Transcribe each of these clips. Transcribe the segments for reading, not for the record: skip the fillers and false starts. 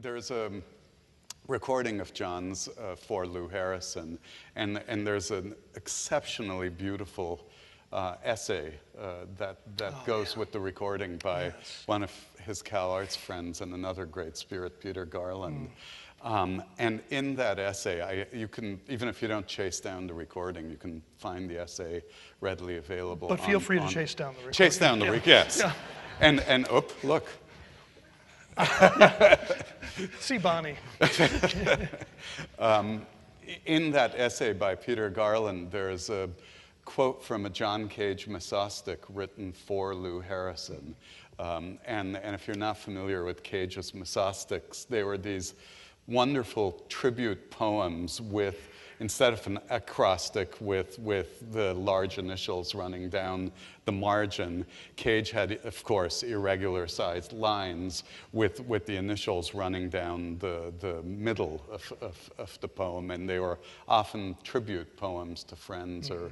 there's a recording of John's for Lou Harrison, and there's an exceptionally beautiful essay that goes with the recording by one of his Cal Arts friends and another great spirit, Peter Garland. And in that essay, you can, even if you don't chase down the recording, you can find the essay readily available. But feel free to chase down the recording. Chase down the recording, yes. Yeah. And look. See Bonnie. In that essay by Peter Garland, there's a quote from a John Cage Misostic written for Lou Harrison. And if you're not familiar with Cage's Misostics, they were these wonderful tribute poems with, instead of an acrostic with the large initials running down the margin, Cage had, of course, irregular sized lines with the initials running down the middle of the poem, and they were often tribute poems to friends or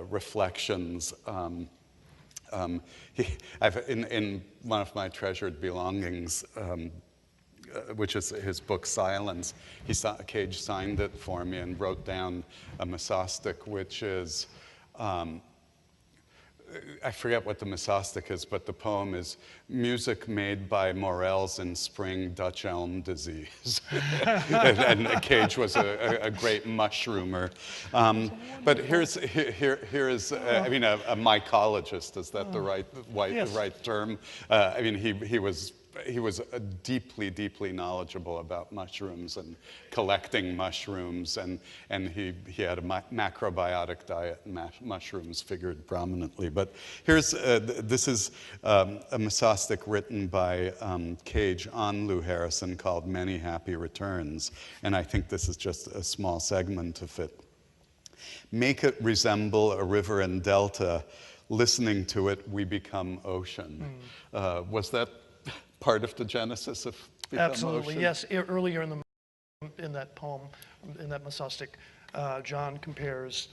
reflections. In one of my treasured belongings, which is his book Silence, Cage signed it for me and wrote down a Misostic, which is, I forget what the Misostic is, but the poem is music made by morels in spring Dutch elm disease. and Cage was a great mushroomer. But here is, I mean, a mycologist, is that the right term? I mean, he was deeply, deeply knowledgeable about mushrooms and collecting mushrooms, and he had a macrobiotic diet, and mushrooms figured prominently. But here's, this is a Misostic written by Cage on Lou Harrison called Many Happy Returns, and I think this is just a small segment of it. Make it resemble a river and delta. Listening to it, we become ocean. Was that part of the genesis of Become Absolutely, Ocean? yes. Earlier in that poem, in that Misostic, John compares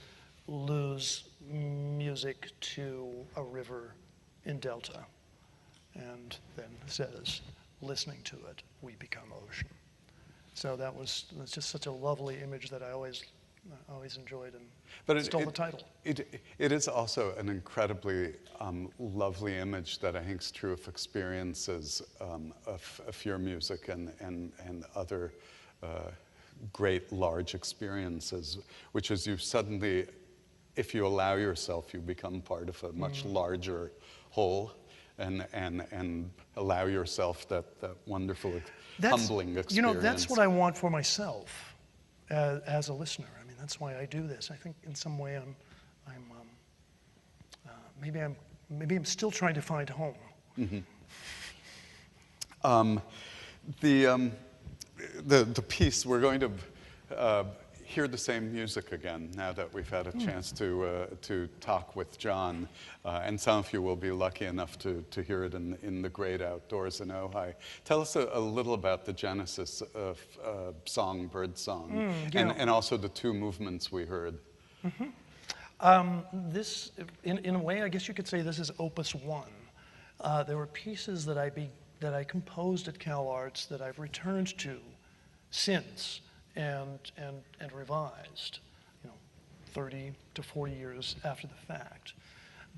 Lou's music to a river in Delta, and then says, listening to it, we become ocean. So that's just such a lovely image that I always enjoyed, and stole the title. It is also an incredibly lovely image that I think is true of experiences of your music and other great large experiences, which is you suddenly, if you allow yourself, you become part of a much larger whole, and allow yourself that wonderful, humbling experience. You know, that's what I want for myself as a listener. I mean, that's why I do this. I think in some way maybe I'm still trying to find home. The piece, we're going to hear the same music again now that we've had a chance to talk with John, and some of you will be lucky enough to hear it in the great outdoors in Ojai. Tell us a little about the genesis of Songbirdsong, and also the two movements we heard. This, in a way, I guess you could say this is Opus 1. There were pieces that I composed at Cal Arts that I've returned to since and revised, 30 to 40 years after the fact.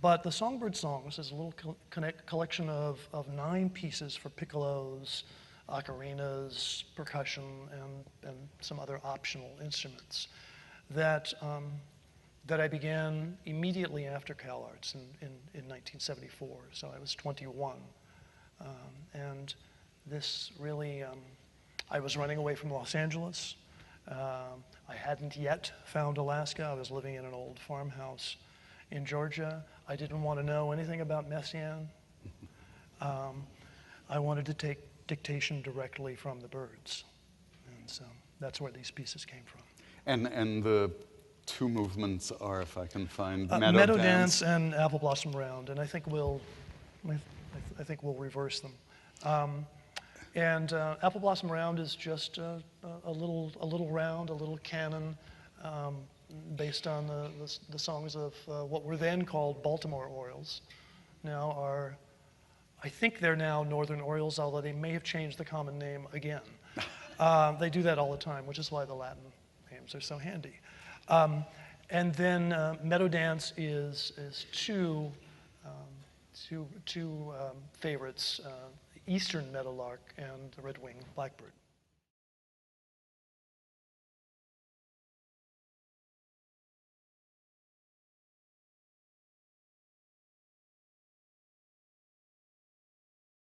But the Songbird Songs is a little collection of 9 pieces for piccolos, ocarinas, percussion, and some other optional instruments that I began immediately after Cal Arts in 1974. So I was 21. And this really, I was running away from Los Angeles. I hadn't yet found Alaska. I was living in an old farmhouse in Georgia. I didn't want to know anything about Messiaen. I wanted to take dictation directly from the birds. And so that's where these pieces came from. And the two movements are, if I can find, Meadow Dance and Apple Blossom Round, and I think we'll reverse them. And Apple Blossom Round is just a little round, a little canon, based on the songs of what were then called Baltimore Orioles, now are I think they're now northern orioles, although they may have changed the common name again. They do that all the time, which is why the Latin names are so handy. And then meadow dance is two favorites, the eastern meadowlark and the red-winged blackbird.